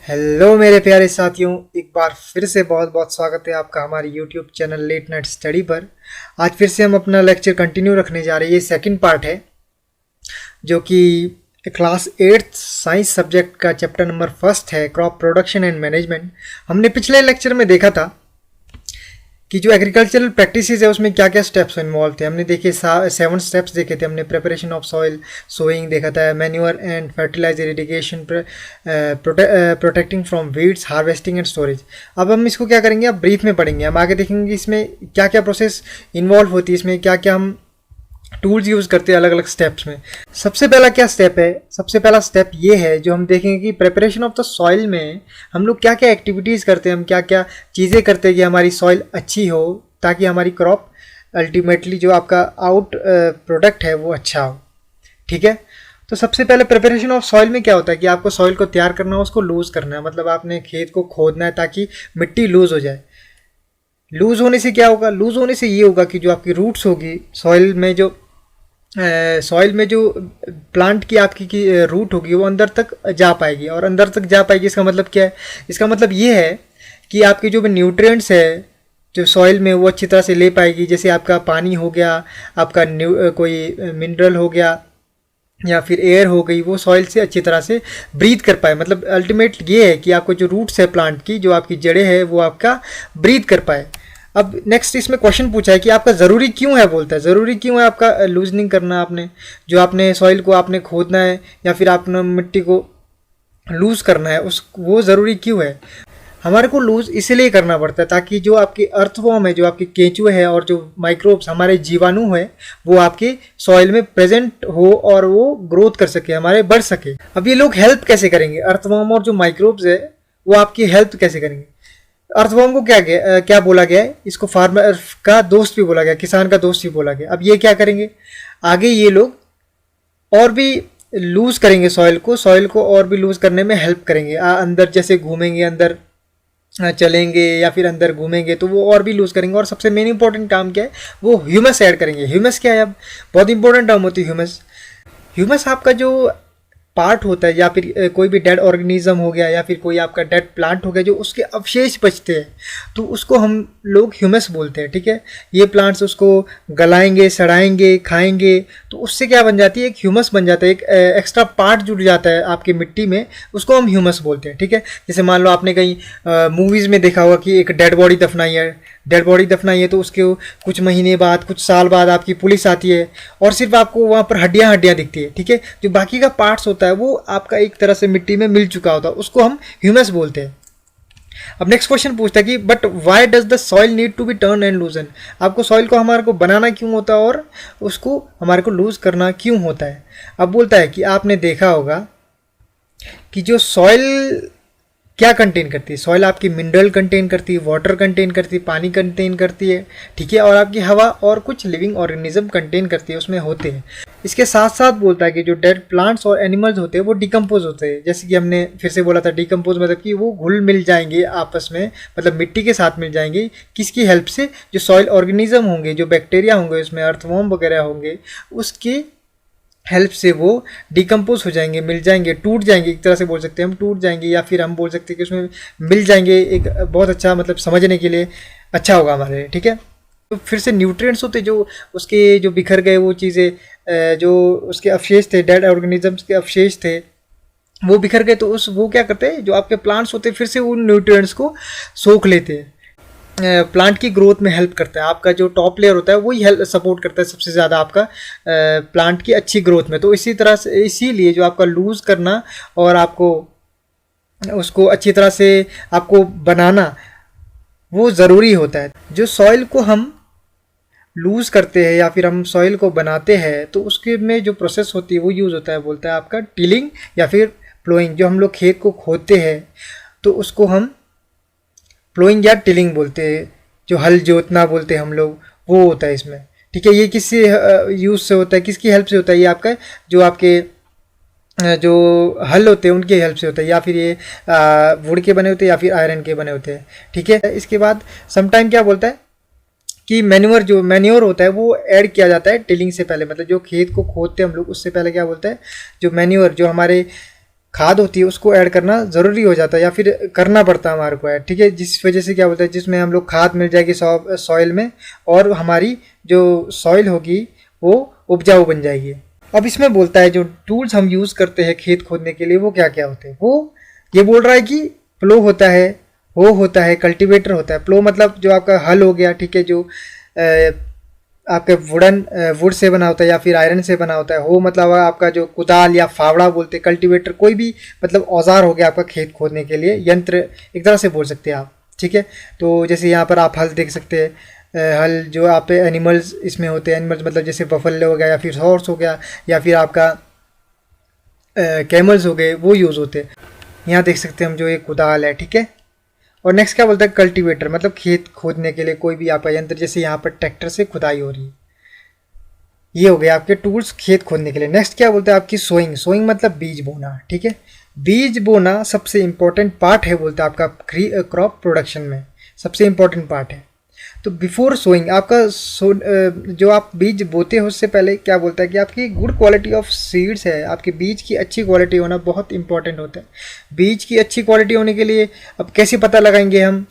Hello मेरे प्यारे साथियों, एक बार फिर से बहुत बहुत स्वागत है आपका हमारे YouTube channel late night study पर। आज फिर से हम अपना लेक्चर कंटिन्यू रखने जा रहे हैं। ये सेकंड पार्ट है जो कि क्लास 8th साइंस सब्जेक्ट का चैप्टर नंबर फर्स्ट है, क्रॉप प्रोडक्शन एंड मैनेजमेंट। हमने पिछले लेक्चर में देखा था कि जो एग्रीकल्चरल प्रैक्टिसेस है उसमें क्या क्या स्टेप्स इन्वॉल्व थे। हमने देखे 7 स्टेप्स देखे थे। हमने प्रिपरेशन ऑफ सॉइल, सोइंग देखा था, manure and fertiliser, irrigation, protecting from weeds, harvesting and storage. अब हम इसको क्या करेंगे, अब ब्रीफ में पढ़ेंगे। हम आगे देखेंगे कि इसमें क्या क्या प्रोसेस इन्वॉल्व होती है, इसमें क्या क्या हम टूल्स यूज़ करते हैं अलग अलग स्टेप्स में। सबसे पहला क्या स्टेप है, सबसे पहला स्टेप ये है जो हम देखेंगे कि प्रिपरेशन ऑफ द सॉइल में हम लोग क्या क्या एक्टिविटीज़ करते हैं, हम क्या क्या चीज़ें करते हैं कि हमारी सॉइल अच्छी हो, ताकि हमारी क्रॉप अल्टीमेटली जो आपका आउट प्रोडक्ट है वो अच्छा हो। ठीक है, तो सबसे पहले प्रिपरेशन ऑफ सॉइल में क्या होता है कि आपको सॉइल को तैयार करना है, उसको लूज़ करना है। मतलब आपने खेत को खोदना है ताकि मिट्टी लूज़ हो जाए। लूज़ होने से क्या होगा, लूज़ होने से ये होगा कि जो आपकी रूट्स होगी सॉइल में जो प्लांट की आपकी की रूट होगी वो अंदर तक जा पाएगी। और अंदर तक जा पाएगी इसका मतलब क्या है, इसका मतलब ये है कि आपके जो भी न्यूट्रिएंट्स है जो सॉइल में वो अच्छी तरह से ले पाएगी। जैसे आपका पानी हो गया, आपका कोई मिनरल हो गया या फिर एयर हो गई, वो सॉइल से अच्छी तरह से ब्रीथ कर पाए। मतलब अल्टीमेट ये है कि आपको जो रूट्स है प्लांट की, जो आपकी जड़ें हैं, वो आपका ब्रीथ कर पाए। अब नेक्स्ट इसमें क्वेश्चन पूछा है कि आपका ज़रूरी क्यों है, बोलता है ज़रूरी क्यों है आपका लूजनिंग करना। आपने जो आपने सॉइल को आपने खोदना है या फिर आपने मिट्टी को लूज़ करना है, उस वो ज़रूरी क्यों है। हमारे को लूज़ इसलिए करना पड़ता है ताकि जो आपकी अर्थवॉर्म है, जो आपके केंचुए है और जो माइक्रोब्स हमारे जीवाणु है, वो आपके सॉइल में प्रेजेंट हो और वो ग्रोथ कर सके, हमारे बढ़ सके। अब ये लोग हेल्प कैसे करेंगे, अर्थवॉर्म और जो माइक्रोब्स है वो आपकी हेल्प कैसे करेंगे। अर्थवॉर्म को क्या बोला गया है, इसको फार्मर का दोस्त भी बोला गया, किसान का दोस्त भी बोला गया। अब ये क्या करेंगे, आगे ये लोग और भी लूज करेंगे सॉइल को और भी लूज करने में हेल्प करेंगे। अंदर जैसे घूमेंगे, अंदर चलेंगे या फिर अंदर घूमेंगे तो वो और भी लूज करेंगे। और सबसे मेन इंपॉर्टेंट काम क्या है, वो ह्यूमस ऐड करेंगे। ह्यूमस क्या है, अब बहुत इंपॉर्टेंट टर्म होती है ह्यूमस। ह्यूमस आपका जो पार्ट होता है या फिर कोई भी डेड ऑर्गेनिज्म हो गया या फिर कोई आपका डेड प्लांट हो गया, जो उसके अवशेष बचते हैं तो उसको हम लोग ह्यूमस बोलते हैं। ठीक है, ये प्लांट्स उसको गलाएंगे, सड़ाएंगे, खाएंगे तो उससे क्या बन जाती है, एक ह्यूमस बन जाता है, एक एक्स्ट्रा पार्ट जुड़ जाता है आपकी मिट्टी में, उसको हम ह्यूमस बोलते हैं। ठीक है, जैसे मान लो आपने कहीं मूवीज़ में देखा होगा कि एक डेड बॉडी दफनाई है तो उसके कुछ महीने बाद, कुछ साल बाद आपकी पुलिस आती है और सिर्फ आपको वहाँ पर हड्डियाँ दिखती है। ठीक है, जो बाकी का पार्ट्स होता है वो आपका एक तरह से मिट्टी में मिल चुका होता है, उसको हम ह्यूमस बोलते हैं। अब नेक्स्ट क्वेश्चन पूछता है कि but why does the soil need to be turn and loosen. आपको सॉइल को हमारे को बनाना क्यों होता है और उसको हमारे को लूज करना क्यों होता है। अब बोलता है कि आपने देखा होगा कि जो सॉइल क्या कंटेन करती है, सॉइल आपकी मिनरल कंटेन करती है, वाटर कंटेन करती है, पानी कंटेन करती है। ठीक है, और आपकी हवा और कुछ लिविंग ऑर्गेनिज्म कंटेन करती है, उसमें होते हैं। इसके साथ साथ बोलता है कि जो डेड प्लांट्स और एनिमल्स होते हैं वो डिकम्पोज होते हैं। जैसे कि हमने फिर से बोला था, डिकम्पोज मतलब कि वो घुल मिल जाएंगे आपस में, मतलब मिट्टी के साथ मिल जाएंगे। किसकी हेल्प से, जो सॉइल ऑर्गेनिज्म होंगे, जो बैक्टीरिया होंगे, उसमें अर्थवॉर्म वगैरह होंगे, उसके हेल्प से वो डिकम्पोज हो जाएंगे, मिल जाएंगे, टूट जाएंगे। एक तरह से बोल सकते हैं हम टूट जाएंगे, या फिर हम बोल सकते हैं कि उसमें मिल जाएंगे। एक बहुत अच्छा, मतलब समझने के लिए अच्छा होगा हमारे लिए। ठीक है, तो फिर से न्यूट्रिएंट्स होते जो उसके जो बिखर गए वो चीज़ें, जो उसके अवशेष थे, डेड ऑर्गेनिजम्स के अवशेष थे, वो बिखर गए तो वो क्या करते हैं, जो आपके प्लांट्स होते हैं फिर से उन न्यूट्रिएंट्स को सोख लेते हैं, प्लांट की ग्रोथ में हेल्प करता है। आपका जो टॉप लेयर होता है वही हेल्प सपोर्ट करता है सबसे ज़्यादा आपका प्लांट की अच्छी ग्रोथ में। तो इसी तरह से, इसीलिए जो आपका लूज़ करना और आपको उसको अच्छी तरह से आपको बनाना वो ज़रूरी होता है। जो सॉइल को हम लूज़ करते हैं या फिर हम सॉइल को बनाते हैं तो उसके में जो प्रोसेस होती है वो यूज़ होता है, बोलता है आपका टिलिंग या फिर प्लोइंग। जो हम लोग खेत को खोदते हैं तो उसको हम प्लोइंग या टिलिंग बोलते हैं, जो हल जोतना बोलते हैं हम लोग, वो होता है इसमें। ठीक है, ये किससे यूज़ से होता है, किसकी हेल्प से होता है, ये आपका जो आपके जो हल होते हैं उनकी हेल्प से होता है, या फिर ये वुड के बने होते हैं या फिर आयरन के बने होते हैं। ठीक है, इसके बाद समटाइम क्या बोलता है कि मैन्योर होता है वो ऐड किया जाता है टिलिंग से पहले। मतलब जो खेत को खोदते हैं हम लोग उससे पहले क्या बोलता है, जो मैन्योर, जो हमारे खाद होती है उसको ऐड करना ज़रूरी हो जाता है या फिर करना पड़ता है हमारे को ऐड, ठीक है। जिस वजह से क्या बोलते हैं, जिसमें हम लोग खाद मिल जाएगी सॉइल में और हमारी जो सॉइल होगी वो उपजाऊ बन जाएगी। अब इसमें बोलता है जो टूल्स हम यूज़ करते हैं खेत खोदने के लिए वो क्या क्या होते हैं। वो ये बोल रहा है कि प्लो होता है, हो होता है, कल्टीवेटर होता है। प्लो मतलब जो आपका हल हो गया, ठीक है, जो आपके वुड से बना होता है या फिर आयरन से बना होता है। हो मतलब आपका जो कुदाल या फावड़ा बोलते हैं। कल्टीवेटर कोई भी मतलब औजार हो गया आपका खेत खोदने के लिए, यंत्र एक तरह से बोल सकते हैं आप, ठीक है। तो जैसे यहाँ पर आप हल देख सकते हैं, हल जो आप एनिमल्स इसमें होते हैं, एनिमल्स मतलब जैसे बफेलो हो गया या फिर हॉर्स हो गया या फिर आपका कैमल्स हो गए, वो यूज़ होते हैं। यहाँ देख सकते हैं हम जो एक कुदाल है, ठीक है। और नेक्स्ट क्या बोलता है, कल्टीवेटर मतलब खेत खोदने के लिए कोई भी आपका यंत्र, जैसे यहाँ पर ट्रैक्टर से खुदाई हो रही है। ये हो गया आपके टूल्स खेत खोदने के लिए। नेक्स्ट क्या बोलते हैं आपकी सोइंग। सोइंग मतलब बीज बोना, ठीक है। बीज बोना सबसे इंपॉर्टेंट पार्ट है बोलते हैं आपका क्रॉप प्रोडक्शन में, सबसे इंपॉर्टेंट पार्ट है। तो बिफोर सोइंग आपका जो आप बीज बोते हो उससे पहले क्या बोलता है कि आपकी गुड क्वालिटी ऑफ सीड्स है, आपके बीज की अच्छी क्वालिटी होना बहुत इंपॉर्टेंट होता है। बीज की अच्छी क्वालिटी होने के लिए अब कैसे पता लगाएंगे हम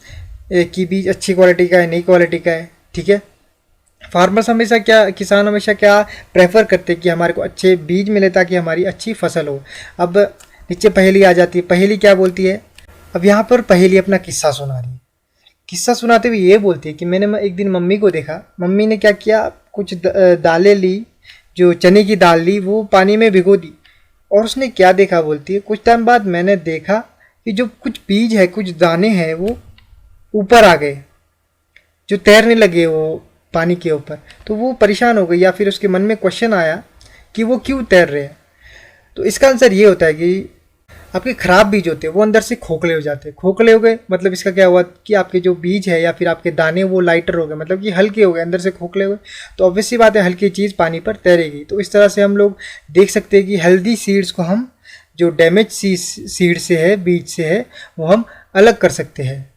कि बीज अच्छी क्वालिटी का है, नई क्वालिटी का है, ठीक है। फार्मर्स हमेशा क्या, किसान हमेशा क्या प्रेफर करते हैं कि हमारे को अच्छे बीज मिले ताकि हमारी अच्छी फसल हो। अब नीचे पहेली आ जाती है। पहेली क्या बोलती है, अब यहाँ पर पहेली अपना किस्सा सुना रही है। किस्सा सुनाते हुए ये बोलती है कि मैंने एक दिन मम्मी को देखा, मम्मी ने क्या किया, कुछ दालें ली, जो चने की दाल ली, वो पानी में भिगो दी। और उसने क्या देखा बोलती है, कुछ टाइम बाद मैंने देखा कि जो कुछ बीज है, कुछ दाने हैं, वो ऊपर आ गए, जो तैरने लगे वो पानी के ऊपर। तो वो परेशान हो गई या फिर उसके मन में क्वेश्चन आया कि वो क्यों तैर रहे हैं। तो इसका आंसर ये होता है कि आपके खराब बीज होते हैं वो अंदर से खोखले हो जाते हैं। खोखले हो गए मतलब इसका क्या हुआ कि आपके जो बीज है या फिर आपके दाने वो लाइटर हो गए, मतलब कि हल्के हो गए, अंदर से खोखले हुए। तो ऑब्वियस सी बात है हल्की चीज़ पानी पर तैरेगी। तो इस तरह से हम लोग देख सकते हैं कि हेल्दी सीड्स को हम जो डैमेज सीड से है, बीज से है, वो हम अलग कर सकते हैं।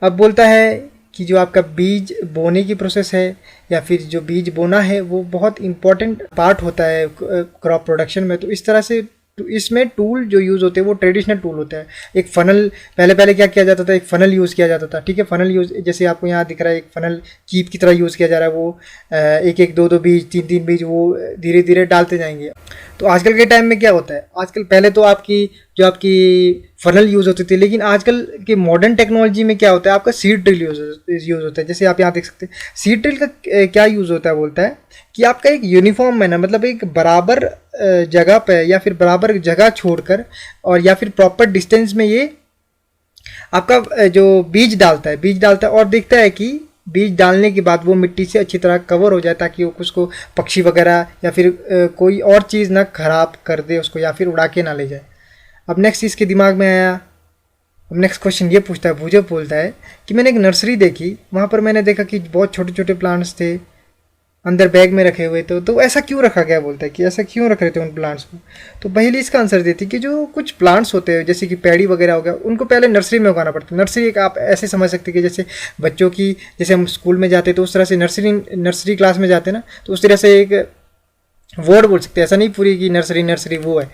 अब बोलता है कि जो आपका बीज बोने की प्रोसेस है या फिर जो बीज बोना है वो बहुत इंपॉर्टेंट पार्ट होता है क्रॉप प्रोडक्शन में। तो इस तरह से तो इसमें टूल जो यूज़ होते हैं वो ट्रेडिशनल टूल होता है। एक फ़नल, पहले क्या किया जाता था, एक फ़नल यूज़ किया जाता था, ठीक है। फ़नल यूज़ जैसे आपको यहाँ दिख रहा है, एक फ़नल कीप की तरह यूज़ किया जा रहा है। वो एक एक दो बीज, तीन बीज वो धीरे धीरे डालते जाएंगे। तो आजकल के टाइम में क्या होता है, आजकल पहले तो आपकी जो आपकी फ़नल यूज़ होती थी, लेकिन आजकल के मॉडर्न टेक्नोलॉजी में क्या होता है, आपका सीड ड्रिल यूज़ होता है। जैसे आप यहाँ देख सकते हैं सीड ड्रिल का क्या यूज़ होता है, बोलता है कि आपका एक यूनिफॉर्म मैनर, मतलब एक बराबर जगह पे या फिर बराबर जगह छोड़कर और या फिर प्रॉपर डिस्टेंस में ये आपका जो बीज डालता है और देखता है कि बीज डालने के बाद वो मिट्टी से अच्छी तरह कवर हो जाए ताकि वो उसको पक्षी वगैरह या फिर कोई और चीज़ ना खराब कर दे उसको या फिर उड़ा के ना ले जाए। अब नेक्स्ट इसके दिमाग में आया, अब नेक्स्ट क्वेश्चन ये पूछता है, भूजो बोलता है कि मैंने एक नर्सरी देखी, वहाँ पर मैंने देखा कि बहुत छोटे छोटे प्लांट्स थे अंदर बैग में रखे हुए। तो ऐसा क्यों रखा गया, बोलता है कि ऐसा क्यों रख रहे थे उन प्लांट्स को। तो पहले इसका आंसर देती कि जो कुछ प्लांट्स होते हैं जैसे कि पैडी वगैरह हो गया, उनको पहले नर्सरी में उगाना पड़ता है। नर्सरी एक आप ऐसे समझ सकते हैं कि जैसे बच्चों की, जैसे हम स्कूल में जाते तो उस तरह से नर्सरी क्लास में जाते ना, तो उस तरह से एक वर्ड बोल सकते हैं, ऐसा नहीं पूरी की नर्सरी वो है।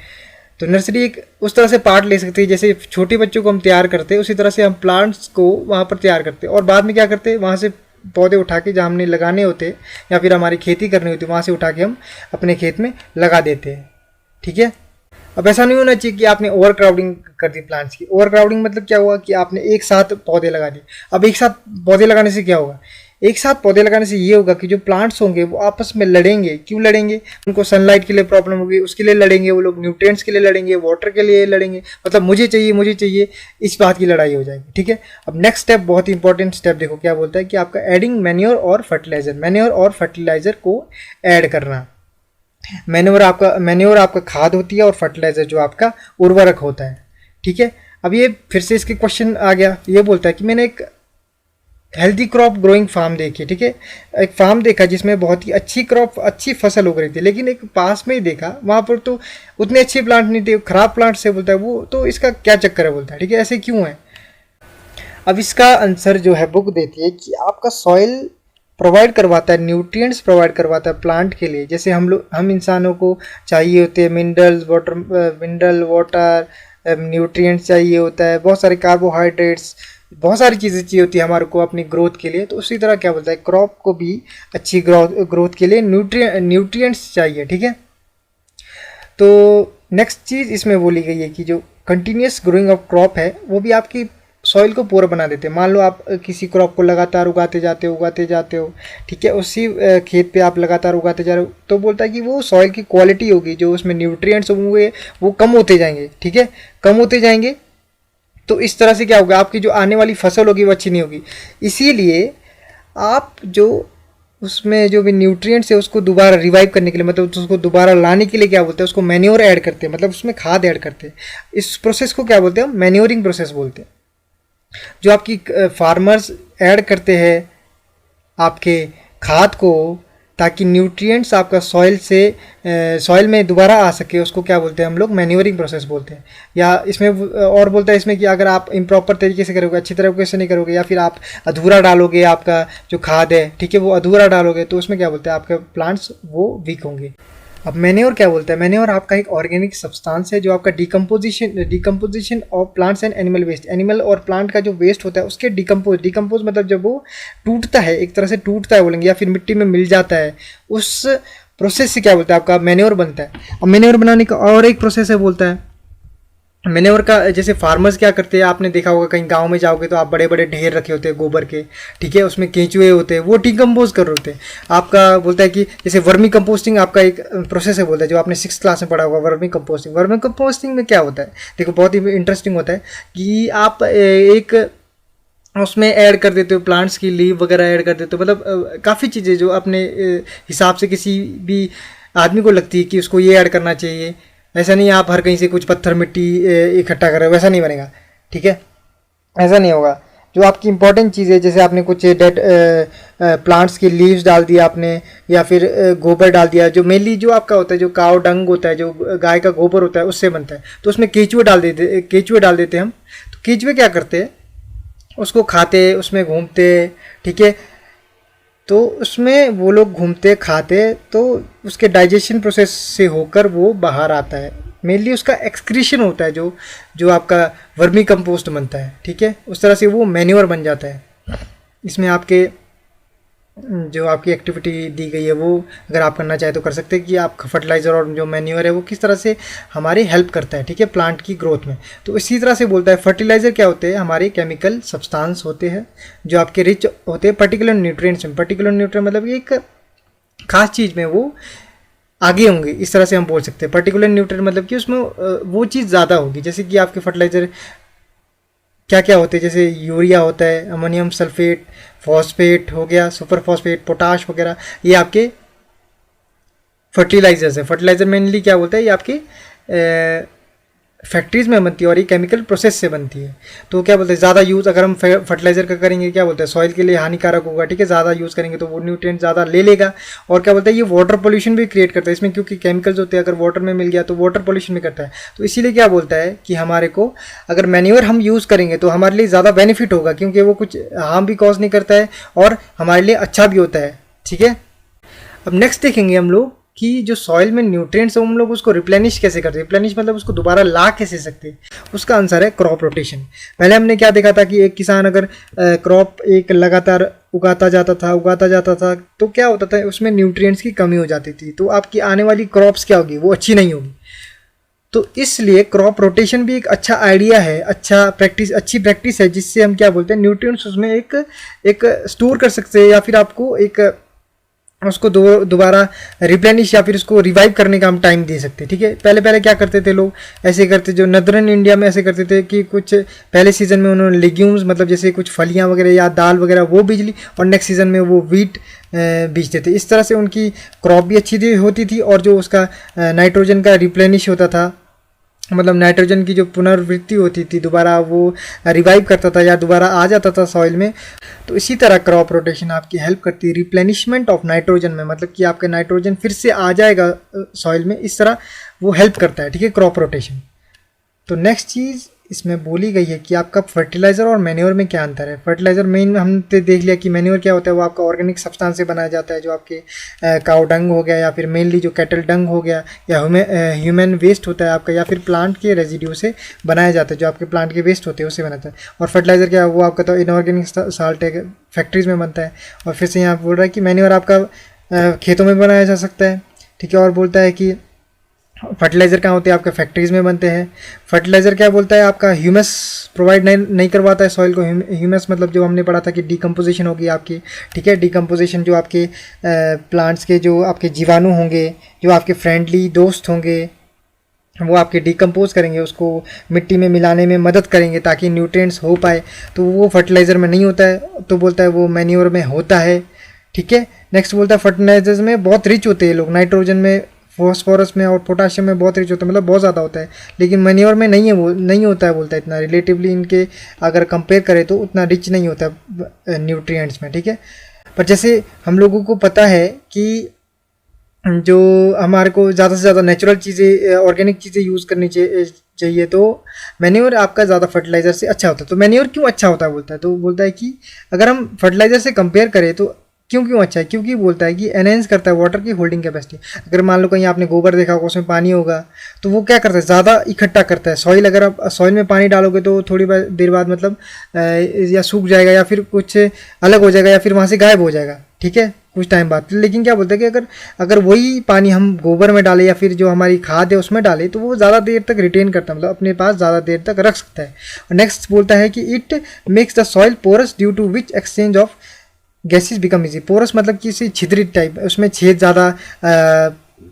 तो नर्सरी एक उस तरह से पार्ट ले सकती है, जैसे छोटे बच्चों को हम तैयार करते हैं उसी तरह से हम प्लांट्स को वहाँ पर तैयार करते हैं। और बाद में क्या करते हैं, वहाँ से पौधे उठा के जहाँ हमने लगाने होते या फिर हमारी खेती करनी होती वहाँ से उठा के हम अपने खेत में लगा देते हैं, ठीक है। अब ऐसा नहीं होना चाहिए कि आपने ओवर क्राउडिंग कर दी प्लांट्स की। ओवर क्राउडिंग मतलब क्या हुआ कि आपने एक साथ पौधे लगा दिए। अब एक साथ पौधे लगाने से क्या होगा, एक साथ पौधे लगाने से ये होगा कि जो प्लांट्स होंगे वो आपस में लड़ेंगे। क्यों लड़ेंगे, उनको सनलाइट के लिए प्रॉब्लम होगी, उसके लिए लड़ेंगे वो लोग, न्यूट्रिएंट्स के लिए लड़ेंगे, वाटर के लिए लड़ेंगे, मतलब मुझे चाहिए, इस बात की लड़ाई हो जाएगी, ठीक है। अब नेक्स्ट स्टेप, बहुत इंपॉर्टेंट स्टेप, देखो क्या बोलता है कि आपका एडिंग मैन्योर और फर्टिलाइजर को ऐड करना। मैन्योर आपका खाद होती है और फर्टिलाइजर जो आपका उर्वरक होता है, ठीक है। अब ये फिर से इसके क्वेश्चन आ गया, ये बोलता है कि मैंने एक हेल्दी क्रॉप ग्रोइंग फार्म देखी, ठीक है। एक फार्म देखा जिसमें बहुत ही अच्छी फसल उग रही थी, लेकिन एक पास में ही देखा वहाँ पर तो उतने अच्छे प्लांट नहीं थे, खराब प्लांट से, बोलता है वो तो इसका क्या चक्कर है, बोलता है, ठीक है, ऐसे क्यों है। अब इसका आंसर जो है बुक देती है कि आपका सॉइल प्रोवाइड करवाता है, न्यूट्रिएंट्स प्रोवाइड करवाता है प्लांट के लिए। जैसे हम इंसानों को चाहिए होते हैं मिनरल वाटर न्यूट्रिएंट्स चाहिए होता है, बहुत सारे कार्बोहाइड्रेट्स, बहुत सारी चीज़ें चाहिए होती है हमारे को अपनी ग्रोथ के लिए। तो उसी तरह क्या बोलता है, क्रॉप को भी अच्छी ग्रोथ के लिए न्यूट्रिएंट्स चाहिए, ठीक है। तो नेक्स्ट चीज़ इसमें बोली गई है कि जो कंटिन्यूस ग्रोइंग ऑफ क्रॉप है वो भी आपकी सॉइल को पूरा बना देते हैं। मान लो आप किसी क्रॉप को लगातार उगाते जाते हो, ठीक है, उसी खेत पे आप लगातार उगाते जा रहे हो, तो बोलता है कि वो सॉइल की क्वालिटी होगी, जो उसमें न्यूट्रिएंट्स होंगे वो कम होते जाएंगे, ठीक है, कम होते जाएंगे। तो इस तरह से क्या होगा, आपकी जो आने वाली फसल होगी वो अच्छी नहीं होगी। इसीलिए आप जो उसमें जो भी न्यूट्रिएंट्स है उसको दोबारा रिवाइव करने के लिए, मतलब उसको दोबारा लाने के लिए क्या बोलते हैं, उसको मैन्योर ऐड करते हैं, मतलब उसमें खाद ऐड करते हैं। इस प्रोसेस को क्या बोलते हैं, मैन्योरिंग प्रोसेस बोलते हैं। जो आपकी फार्मर्स ऐड करते हैं आपके खाद को, ताकि न्यूट्रिएंट्स आपका सॉइल में दोबारा आ सके, उसको क्या बोलते हैं हम लोग, मैन्योरिंग प्रोसेस बोलते हैं। या इसमें और बोलता है इसमें कि अगर आप इम्प्रॉपर तरीके से करोगे, अच्छी तरीके से नहीं करोगे, या फिर आप अधूरा डालोगे, आपका जो खाद है, ठीक है, वो अधूरा डालोगे, तो उसमें क्या बोलते हैं, आपके प्लांट्स वो वीक होंगे। अब मैन्योर क्या बोलता है, मैन्योर आपका एक ऑर्गेनिक सब्सटेंस है जो आपका decomposition of plants and animal waste, animal और प्लांट का जो वेस्ट होता है उसके डिकम्पोज मतलब जब वो टूटता है, एक तरह से टूटता है बोलेंगे, या फिर मिट्टी में मिल जाता है, उस प्रोसेस से क्या बोलता है, आपका मैन्योर बनता है। अब मैन्योर बनाने का और एक प्रोसेस है, बोलता है मैन्योर का। जैसे फार्मर्स क्या करते हैं, आपने देखा होगा कहीं गांव में जाओगे तो आप बड़े बड़े ढेर रखे होते हैं गोबर के, ठीक है, उसमें केंचुए होते हैं, वो डिकम्पोज कर रहे होते हैं। आपका बोलता है कि जैसे वर्मी कंपोस्टिंग आपका एक प्रोसेस है, बोलता है, जो आपने 6th क्लास में पढ़ा होगा, वर्मी कंपोस्टिंग में क्या होता है, देखो बहुत ही इंटरेस्टिंग होता है कि आप एक उसमें ऐड कर देते हो प्लांट्स की लीव वगैरह ऐड कर देते हो, मतलब काफ़ी चीज़ें जो अपने हिसाब से किसी भी आदमी को लगती है कि उसको ये ऐड करना चाहिए। ऐसा नहीं आप हर कहीं से कुछ पत्थर मिट्टी इकट्ठा कर रहे हो, वैसा नहीं बनेगा, ठीक है, ऐसा नहीं होगा। जो आपकी इंपॉर्टेंट चीज़ है, जैसे आपने कुछ डेड प्लांट्स की लीव्स डाल दिया आपने, या फिर गोबर डाल दिया, जो मेनली जो आपका होता है, जो काव डंग होता है, जो गाय का गोबर होता है, उससे बनता है, तो उसमें केचुए डाल देते हम। तो केचुए क्या करते हैं, उसको खाते, उसमें घूमते, ठीक है, तो उसमें वो लोग घूमते खाते, तो उसके डाइजेशन प्रोसेस से होकर वो बाहर आता है। मेनली उसका एक्सक्रीशन होता है, जो आपका वर्मी कंपोस्ट बनता है, ठीक है, उस तरह से वो मैन्योर बन जाता है। इसमें आपके जो आपकी एक्टिविटी दी गई है वो अगर आप करना चाहें तो कर सकते हैं कि आप फर्टिलाइज़र और जो मैन्योर है वो किस तरह से हमारी हेल्प करता है, ठीक है, प्लांट की ग्रोथ में। तो इसी तरह से बोलता है फर्टिलाइज़र क्या होते हैं, हमारे केमिकल सब्सटेंस होते हैं जो आपके रिच होते हैं पर्टिकुलर न्यूट्रिएंट्स में। पर्टिकुलर न्यूट्रिएंट मतलब एक खास चीज़ में वो आगे होंगे, इस तरह से हम बोल सकते हैं। पर्टिकुलर न्यूट्रिएंट मतलब कि उसमें वो चीज़ ज़्यादा होगी। जैसे कि आपके फर्टिलाइज़र क्या क्या होते हैं, जैसे यूरिया होता है, अमोनियम सल्फेट, फॉस्फेट हो गया, सुपर फॉस्फेट, पोटाश वगैरह, ये आपके फर्टिलाइजर्स है। फर्टिलाइजर मेनली क्या बोलता है, ये आपकी फैक्ट्रीज में बनती है और ये केमिकल प्रोसेस से बनती है। तो क्या बोलते हैं, ज़्यादा यूज़ अगर हम फर्टिलाइजर का करेंगे, क्या बोलते हैं, सॉइल के लिए हानिकारक होगा, ठीक है, ज़्यादा यूज़ करेंगे तो वो न्यूट्रिएंट ज़्यादा ले लेगा। और क्या बोलते हैं, ये वाटर पोल्यूशन भी क्रिएट करता है इसमें, क्योंकि केमिकल्स होते हैं, अगर वाटर में मिल गया तो वाटर पोल्यूशन भी करता है। तो इसीलिए क्या बोलता है कि हमारे को अगर मैन्योर हम यूज़ करेंगे तो हमारे लिए ज़्यादा बेनिफिट होगा, क्योंकि वो कुछ हार्म भी कॉज नहीं करता है और हमारे लिए अच्छा भी होता है, ठीक है। अब नेक्स्ट देखेंगे हम लोग कि जो सॉइल में न्यूट्रिएंट्स है हम लोग उसको रिप्लेनिश कैसे करते हैं। रिप्लेनिश मतलब उसको दोबारा ला कैसे सकते हैं, उसका आंसर है क्रॉप रोटेशन। पहले हमने क्या देखा था कि एक किसान अगर क्रॉप एक लगातार उगाता जाता था तो क्या होता था, उसमें न्यूट्रिएंट्स की कमी हो जाती थी, तो आपकी आने वाली क्रॉप्स क्या होगी, वो अच्छी नहीं होगी। तो इसलिए क्रॉप रोटेशन भी एक अच्छा आइडिया है, अच्छी प्रैक्टिस है, जिससे हम क्या बोलते हैं, न्यूट्रिएंट्स उसमें एक स्टोर कर सकते हैं, या फिर आपको एक उसको दोबारा रिप्लेनिश या फिर उसको रिवाइव करने का हम टाइम दे सकते हैं, ठीक है। पहले क्या करते थे लोग, ऐसे करते, जो नदरन इंडिया में ऐसे करते थे कि कुछ पहले सीज़न में उन्होंने लेग्यूम्स मतलब जैसे कुछ फलियां वगैरह या दाल वगैरह वो बीज ली, और नेक्स्ट सीज़न में वो वीट बीजते थे। इस तरह से उनकी क्रॉप भी अच्छी होती थी और जो उसका नाइट्रोजन का रिप्लेनिश होता था, मतलब नाइट्रोजन की जो पुनर्वृत्ति होती थी, दोबारा वो रिवाइव करता था या दोबारा आ जाता था सॉइल में। तो इसी तरह क्रॉप रोटेशन आपकी हेल्प करती है रिप्लेनिशमेंट ऑफ नाइट्रोजन में, मतलब कि आपका नाइट्रोजन फिर से आ जाएगा सॉइल में, इस तरह वो हेल्प करता है, ठीक है, क्रॉप रोटेशन। तो नेक्स्ट चीज़ इसमें बोली गई है कि आपका फर्टिलाइज़र और मैन्योर में क्या अंतर है। फर्टिलाइज़र मेन हमने देख लिया कि मैन्योर क्या होता है, वो आपका ऑर्गेनिक सब्सटेंस से बनाया जाता है, जो आपके काउ डंग हो गया या फिर मेनली जो कैटल डंग हो गया या ह्यूमन वेस्ट होता है आपका, या फिर प्लांट के रेजिड्यू से बनाया जाता है, जो आपके प्लांट के वेस्ट होते हैं उससे बनाता है। और फर्टिलाइज़र क्या है, वो आपका तो इनऑर्गेनिक साल्ट है, फैक्ट्रीज में बनता है। और फिर से यहाँ बोल रहा है कि मैन्योर आपका खेतों में बनाया जा सकता है, ठीक है। और बोलता है कि फर्टिलाइज़र कहाँ होते हैं, आपके फैक्ट्रीज़ में बनते हैं। फर्टिलाइज़र क्या बोलता है, आपका ह्यूमस प्रोवाइड नहीं करवाता है सॉइल को। ह्यूमस मतलब जो हमने पढ़ा था कि डिकम्पोजिशन होगी आपकी, ठीक है। डिकम्पोजिशन जो आपके प्लांट्स के जो आपके जीवाणु होंगे, जो आपके फ्रेंडली दोस्त होंगे, वो आपके डिकम्पोज करेंगे, उसको मिट्टी में मिलाने में मदद करेंगे ताकि न्यूट्रिएंट्स हो पाए। तो वो फर्टिलाइज़र में नहीं होता है, तो बोलता है वो मैन्योर में होता है, ठीक है। नेक्स्ट बोलता है फर्टिलाइजर्स में बहुत रिच होते हैं लोग, नाइट्रोजन में, फॉस्फोरस में और पोटाशियम में बहुत रिच होता है, मतलब बहुत ज़्यादा होता है। लेकिन मैन्योर में नहीं है, वो नहीं होता है बोलता है इतना, रिलेटिवली इनके अगर कंपेयर करें तो उतना रिच नहीं होता न्यूट्रिएंट्स में, ठीक है। पर जैसे हम लोगों को पता है कि जो हमारे को ज़्यादा से ज़्यादा नेचुरल चीज़ें, ऑर्गेनिक चीज़ें यूज़ करनी चाहिए, तो मैन्योर आपका ज़्यादा फर्टिलाइज़र से अच्छा होता है। तो मैन्योर क्यों अच्छा होता है बोलता है, तो बोलता है कि अगर हम फर्टिलाइज़र से कंपेयर करें तो क्यों अच्छा है, क्योंकि बोलता है कि एनहेंस करता है वाटर की होल्डिंग कैपेसिटी। अगर मान लो कहीं आपने गोबर देखा होगा, उसमें पानी होगा, तो वो क्या करता है, ज़्यादा इकट्ठा करता है सॉइल। अगर आप सॉइल में पानी डालोगे तो थोड़ी देर बाद मतलब या सूख जाएगा या फिर कुछ अलग हो जाएगा या फिर वहाँ से गायब हो जाएगा, ठीक है, कुछ टाइम बाद। लेकिन क्या बोलते हैं कि अगर वही पानी हम गोबर में डालें या फिर जो हमारी खाद है उसमें डालें, तो वो ज़्यादा देर तक रिटेन करता है, मतलब अपने पास ज़्यादा देर तक रख सकता है। और नेक्स्ट बोलता है कि it makes the soil porous due to which exchange of gases become easy. Porous मतलब किसी छिद्रित टाइप, उसमें छेद ज़्यादा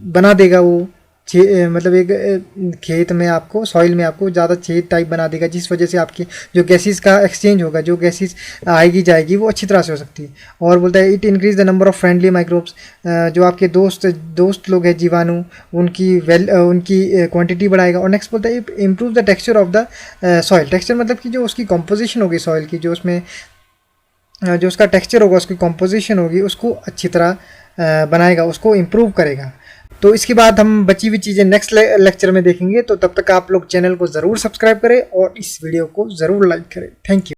बना देगा वो, मतलब एक खेत में आपको, सॉइल में आपको ज़्यादा छेद टाइप बना देगा, जिस वजह से आपकी जो गैसेस का एक्सचेंज होगा, जो गैसेस आएगी जाएगी, वो अच्छी तरह से हो सकती है। और बोलता है it increase the number of friendly microbes, जो आपके दोस्त लोग हैं जीवाणु, उनकी क्वांटिटी बढ़ाएगा। और नेक्स्ट बोलता है improve the texture of the soil. Texture मतलब कि जो उसकी कॉम्पोजिशन होगी सॉइल की, जो उसमें जो उसका टेक्सचर होगा, उसकी कॉम्पोजिशन होगी, उसको अच्छी तरह बनाएगा, उसको इम्प्रूव करेगा। तो इसके बाद हम बची हुई चीज़ें नेक्स्ट लेक्चर में देखेंगे। तो तब तक आप लोग चैनल को ज़रूर सब्सक्राइब करें और इस वीडियो को ज़रूर लाइक करें। Thank you.